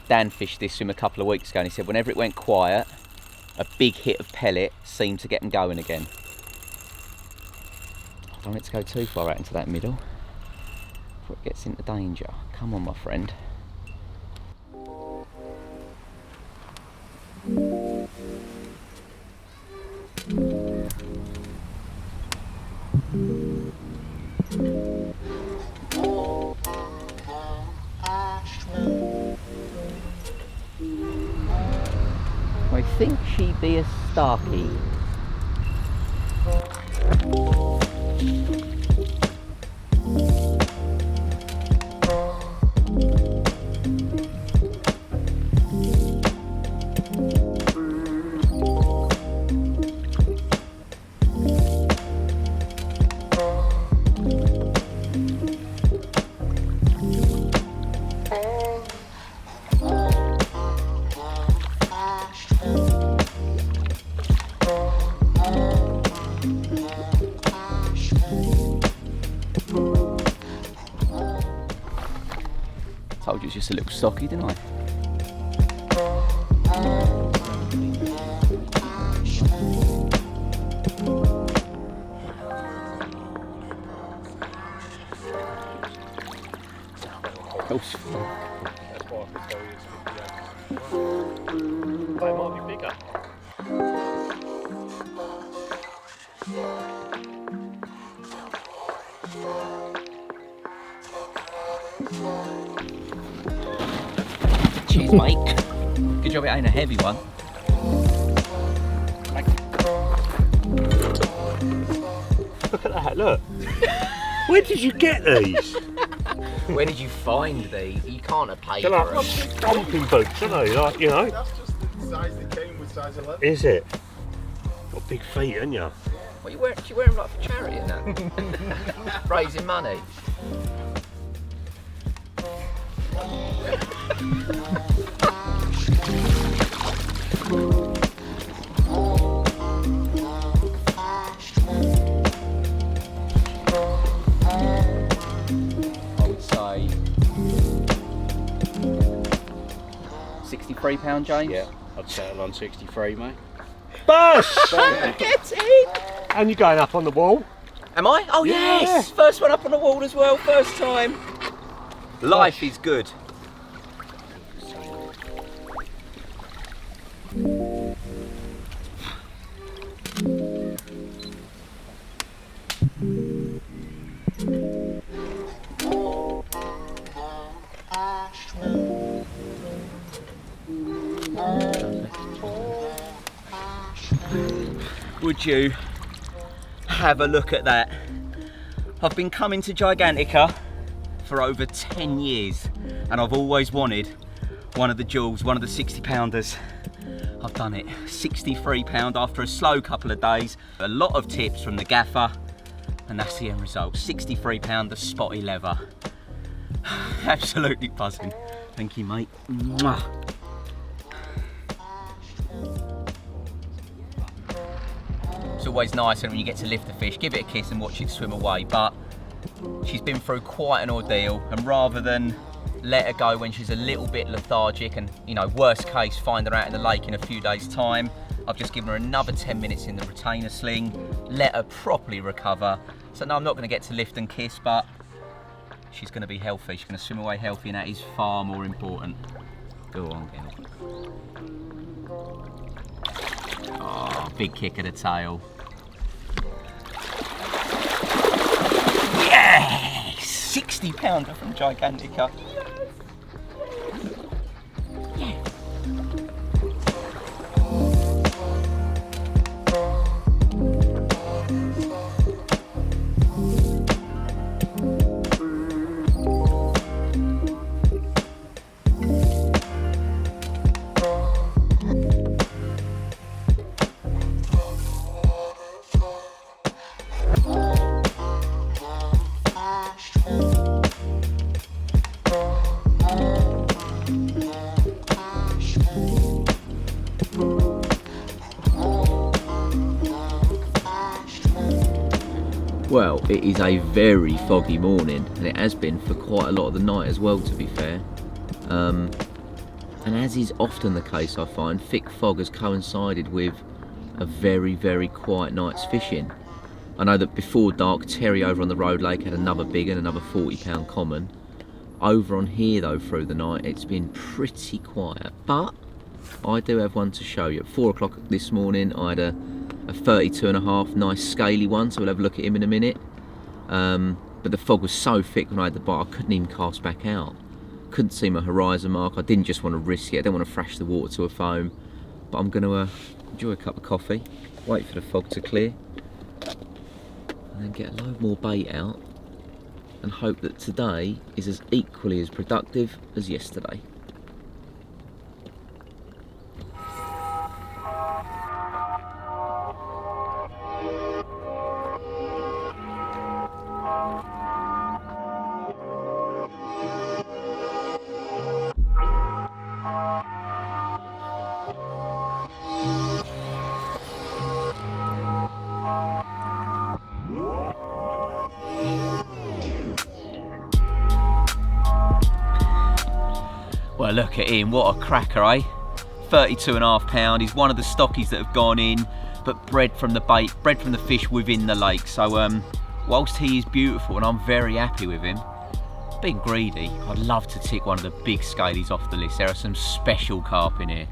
Dan fished this swim a couple of weeks ago, and he said whenever it went quiet, a big hit of pellet seemed to get them going again. I don't want it to go too far out into that middle before it gets into danger. Come on, my friend. I think she'd be a Starkey. Told you it's just a little stocky, didn't I? Close. They might be bigger. Cheers, mate. Good job it ain't a heavy one. Look at that, look. Where did you get these? Where did you find these? You can't have paid They're for like them. dumping boots, aren't they? Like, you know. That's just the size they came with, size 11. Is it? Got big feet, haven't you? What, do you wear them like for charity and that? Raising money. 63 pound, James? Yeah, I'd settle on 63, mate. Bash! Get in! And you're going up on the wall. Am I? Oh yes! First one up on the wall as well, first time. Life is good. Would you have a look at that? I've been coming to Gigantica for over 10 years and I've always wanted one of the jewels, one of the 60 pounders. I've done it, 63 pound after a slow couple of days. A lot of tips from the gaffer and that's the end result, 63 pounder spotty leather. Absolutely buzzing. Thank you, mate. Mwah. It's always nicer when you get to lift the fish, give it a kiss and watch it swim away, but she's been through quite an ordeal and rather than let her go when she's a little bit lethargic and, you know, worst case, find her out in the lake in a few days' time, I've just given her another 10 minutes in the retainer sling, let her properly recover. So no, I'm not going to get to lift and kiss, but she's going to be healthy. She's going to swim away healthy and that is far more important. Go on, girl. Oh, big kick of the tail. Yes! 60 pounder from Gigantica. Yeah. Well, it is a very foggy morning and it has been for quite a lot of the night as well, to be fair. And as is often the case, I find, thick fog has coincided with a very, very quiet night's fishing. I know that before dark, Terry over on the Road Lake had another big one, another 40 pound common. Over on here though, through the night, it's been pretty quiet, but I do have one to show you. At 4 o'clock this morning, I had a 32.5, nice scaly one, so we'll have a look at him in a minute. But the fog was so thick when I had the bite, I couldn't even cast back out. Couldn't see my horizon mark. I didn't just want to risk it. I don't want to thrash the water to a foam. But I'm going to enjoy a cup of coffee, wait for the fog to clear, and then get a load more bait out, and hope that today is as equally as productive as yesterday. Well, look at him, what a cracker, eh? 32.5 pound, he's one of the stockies that have gone in, but bred from the bait, bred from the fish within the lake. So whilst he is beautiful and I'm very happy with him, being greedy, I'd love to tick one of the big scalies off the list. There are some special carp in here,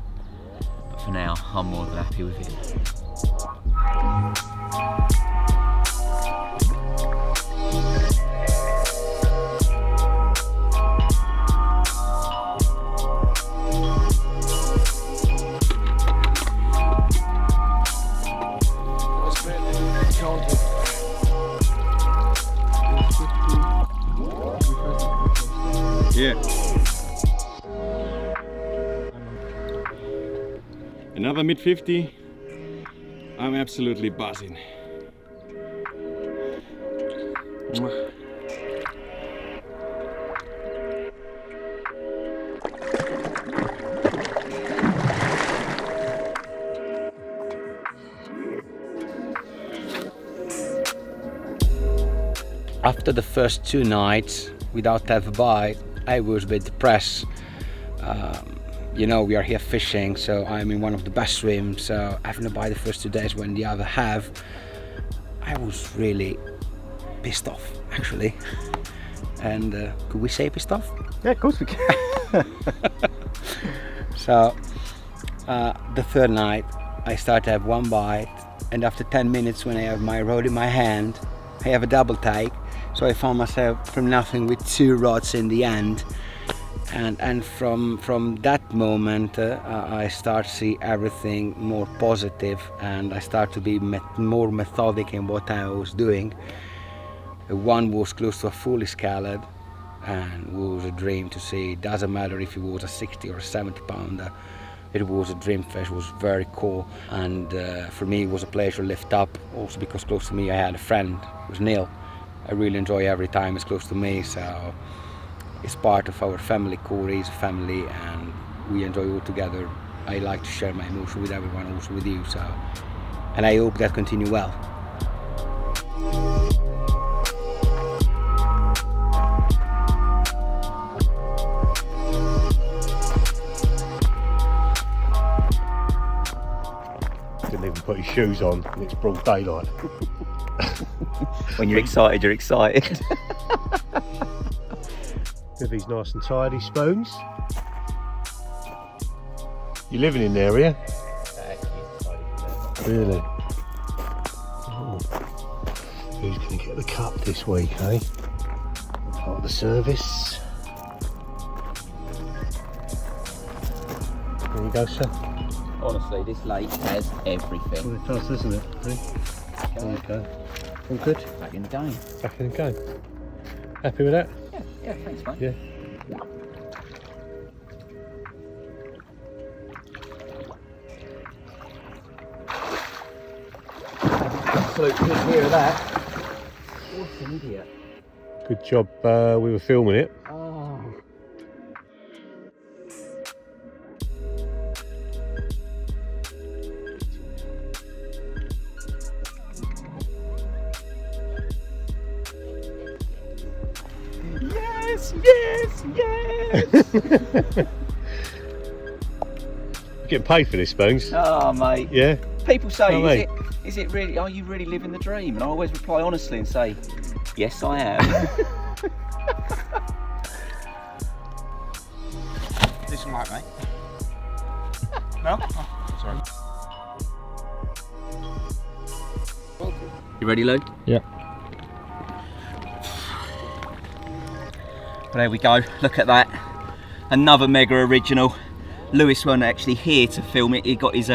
but for now, I'm more than happy with him. Yeah. Another mid 50. I'm absolutely buzzing. After the first 2 nights without have a bite, I was a bit depressed. you know, we are here fishing, so I'm in one of the best swims, so having to buy the first 2 days when the other have, I was really pissed off, actually. And could we say pissed off? Yeah, of course we can. So the third night I start to have one bite, and after 10 minutes when I have my rod in my hand, I have a double take. So I found myself from nothing with 2 rods in the end. And from that moment I start to see everything more positive, and I start to be more methodic in what I was doing. One was close to a fully scaled, and it was a dream to see. It doesn't matter if it was a 60 or a 70 pounder. It was a dream fish. It was very cool, and for me it was a pleasure to lift up. Also because close to me I had a friend, it was Neil. I really enjoy every time it's close to me, so it's part of our family. Korda is a family, and we enjoy all together. I like to share my emotion with everyone, also with you. So, and I hope that continue well. Didn't even put his shoes on, and it's broad daylight. When you're excited, you're excited. With these nice and tidy spoons. You're living in there, are you? Really? Oh. Who's going to get the cup this week, eh? Part of the service. There you go, sir. Honestly, this lake has everything. Well, it does, doesn't it? Eh? There you go. All good? Back in the game. Back in the game. Happy with that? Yeah, thanks, mate. Yeah. Absolute good hear of that. What an idiot. Good job we were filming it. Oh. Yes, yes, yes! You getting paid for this, Spoons? Oh, mate. Yeah? People say, Oh, mate. is it really, are you really living the dream? And I always reply honestly and say, yes, I am. This one, mate. No? Oh, sorry. You ready, Lou? Yeah. But there we go, look at that. Another mega original. Lewis wasn't actually here to film it. He got his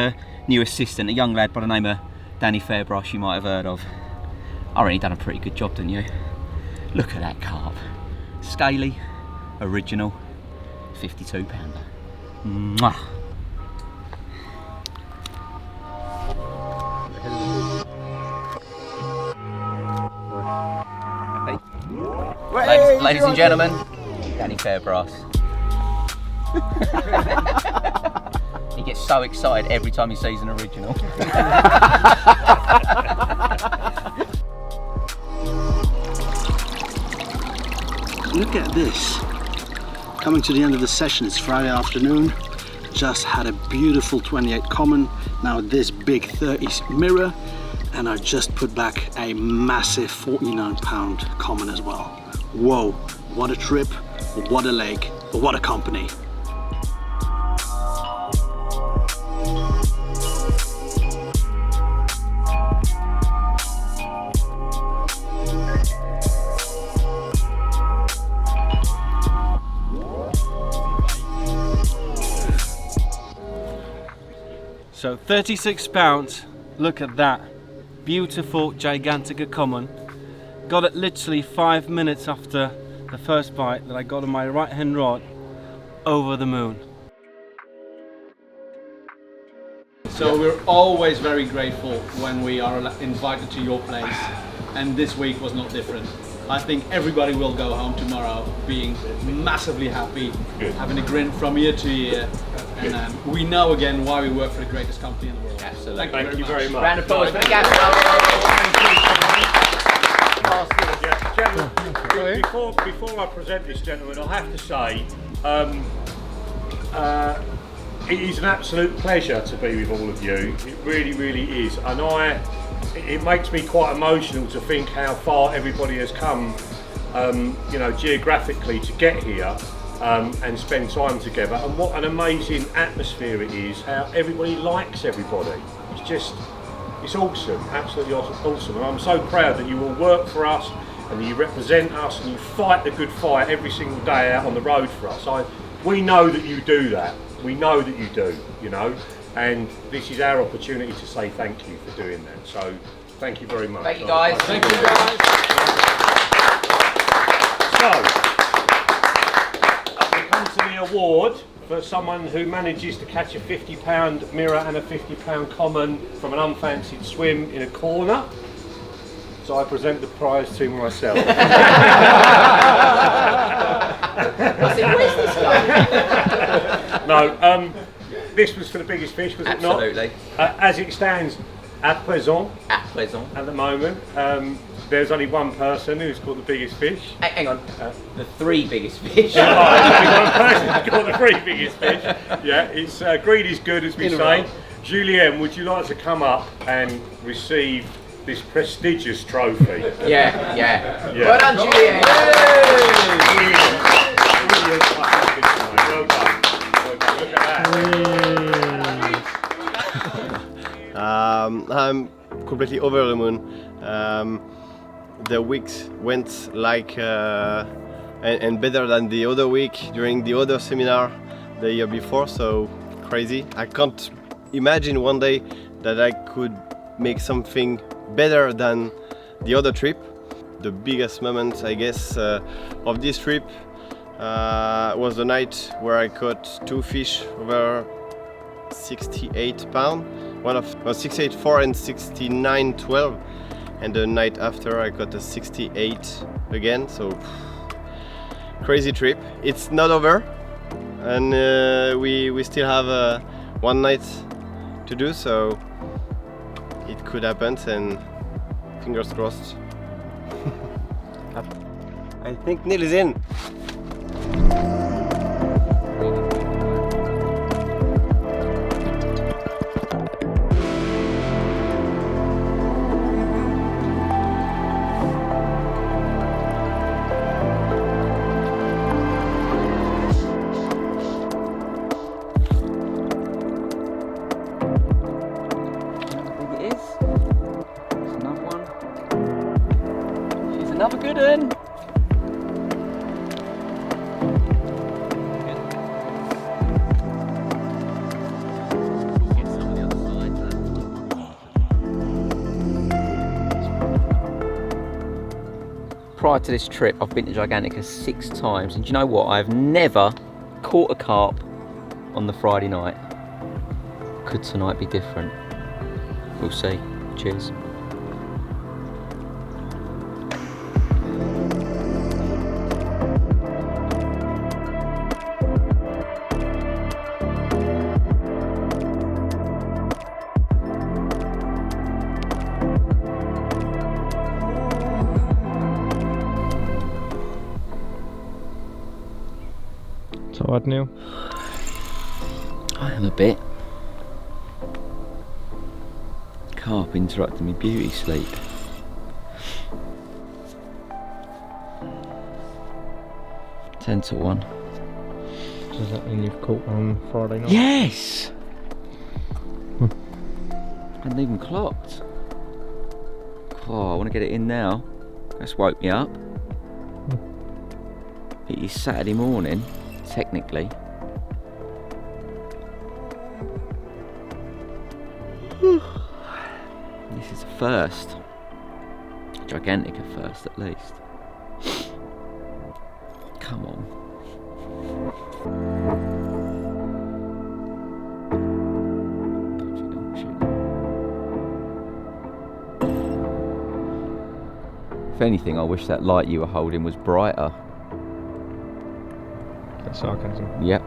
new assistant, a young lad by the name of Danny Fairbrass, you might have heard of. I reckon he done a pretty good job, didn't you? Look at that carp. Scaly, original, 52 pounder. Mwah. Ladies and gentlemen, Danny Fairbrass. He gets so excited every time he sees an original. Look at this. Coming to the end of the session, it's Friday afternoon. Just had a beautiful 28 common, now this big 30 mirror, and I just put back a massive 49-pound common as well. Whoa, what a trip, what a lake, what a company. So 36 pounds, look at that. Beautiful Gigantica common. Got it literally 5 minutes after the first bite that I got on my right hand rod over the moon. So we're always very grateful when we are invited to your place, and this week was not different. I think everybody will go home tomorrow being massively happy, having a grin from ear to ear, and we know again why we work for the greatest company in the world. Absolutely. Thank you very much. Round of applause for the gas. Before I present this, gentlemen, I have to say, it is an absolute pleasure to be with all of you. It really, really is. And it makes me quite emotional to think how far everybody has come, you know, geographically to get here and spend time together. And what an amazing atmosphere it is, how everybody likes everybody. It's awesome, absolutely awesome. And I'm so proud that you all work for us and you represent us and you fight the good fight every single day out on the road for us. We know that you do that. We know that you do, you know, and this is our opportunity to say thank you for doing that. So thank you very much. Thank you, guys. Thank you, guys. So, we come to the award for someone who manages to catch a £50 mirror and a £50 common from an unfancied swim in a corner. So I present the prize to myself. I said, where's this guy? No, this was for the biggest fish, was it not? Absolutely. As it stands at present, at the moment, there's only one person who's caught the biggest fish. Hang on, the 3 biggest fish. There's only one person who's caught the 3 biggest fish. Yeah, it's greed is good, as we say. Julien, would you like to come up and receive this prestigious trophy? Yeah. Well done, Julien. Well done. Look at that. I'm completely over the moon. The weeks went like and better than the other week during the other seminar the year before, so crazy. I can't imagine one day that I could make something better than the other trip. The biggest moment, I guess, of this trip was the night where I caught 2 fish over 68 pounds. One of 68.4 and 69.12, and the night after I got a 68 again. So crazy trip. It's not over, and we still have one night to do. So it could happen, and fingers crossed. I think Neil is in. Another good one. Prior to this trip, I've been to Gigantica 6 times, and do you know what? I've never caught a carp on the Friday night. Could tonight be different? We'll see. Cheers. Tired, Neil? I am a bit. Carp interrupted me beauty sleep. Ten to 1. Does that mean you've caught on Friday night? Yes! Hadn't even clocked. Oh, I want to get it in now. That's woke me up. It is Saturday morning, technically. This is a first. Gigantica first, at least. Come on. If anything, I wish that light you were holding was brighter. That's sarcasm. Yep.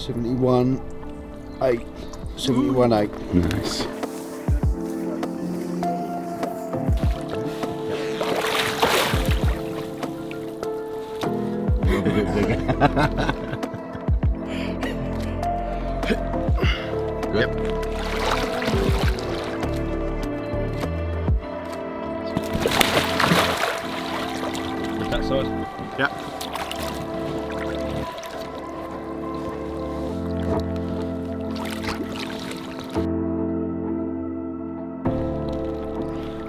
71.8. 71.8. Nice. A little bit bigger. Yep. That side? Yeah.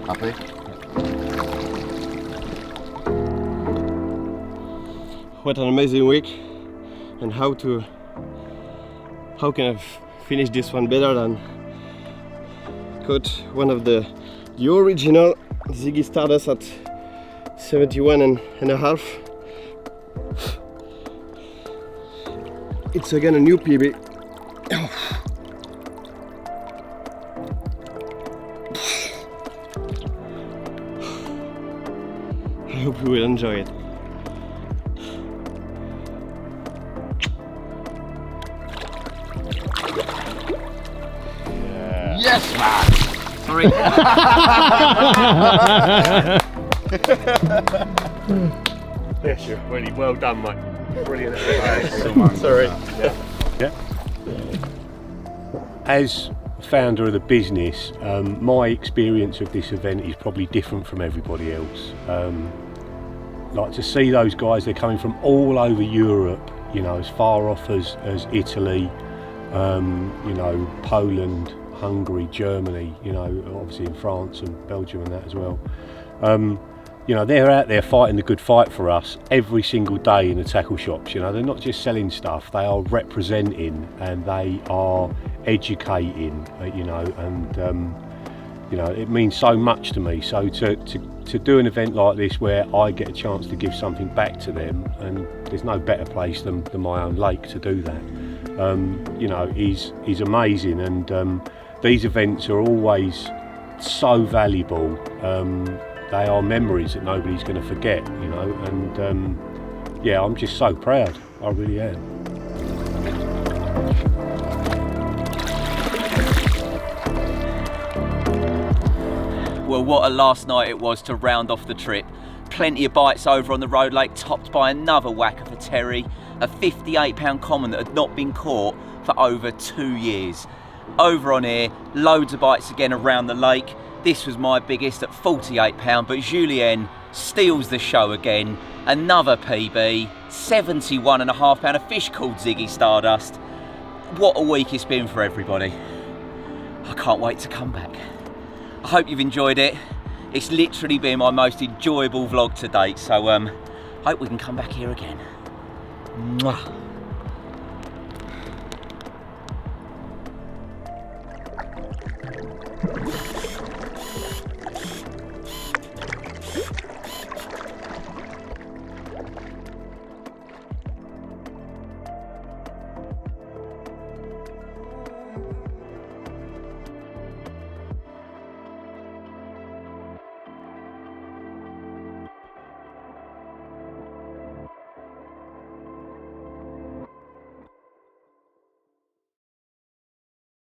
Happy? What an amazing week, and how can I finish this one better than caught one of the original Ziggy Stardust at 71.5. It's again a new PB. I hope you will enjoy it. Yes, man! Sorry. Yes, you're really well done, mate. Brilliant. Sorry. Yeah. As founder of the business, my experience of this event is probably different from everybody else. Like to see those guys, they're coming from all over Europe, you know, as far off as Italy, you know, Poland, Hungary, Germany, you know, obviously in France and Belgium and that as well. You know, they're out there fighting the good fight for us every single day in the tackle shops. You know, they're not just selling stuff, they are representing and they are educating, you know, and you know, it means so much to me. So to do an event like this where I get a chance to give something back to them, and there's no better place than my own lake to do that, you know, is amazing. And these events are always so valuable. They are memories that nobody's going to forget, you know, and yeah, I'm just so proud. I really am. Well, what a last night it was to round off the trip. Plenty of bites over on the road lake, topped by another whack of a terry, a 58-pound common that had not been caught for over 2 years. Over on here, loads of bites again around the lake. This was my biggest at 48-pound, but Julien steals the show again. Another PB, 71.5-pound, a fish called Ziggy Stardust. What a week it's been for everybody. I can't wait to come back. I hope you've enjoyed it. It's literally been my most enjoyable vlog to date, so hope we can come back here again. Mwah.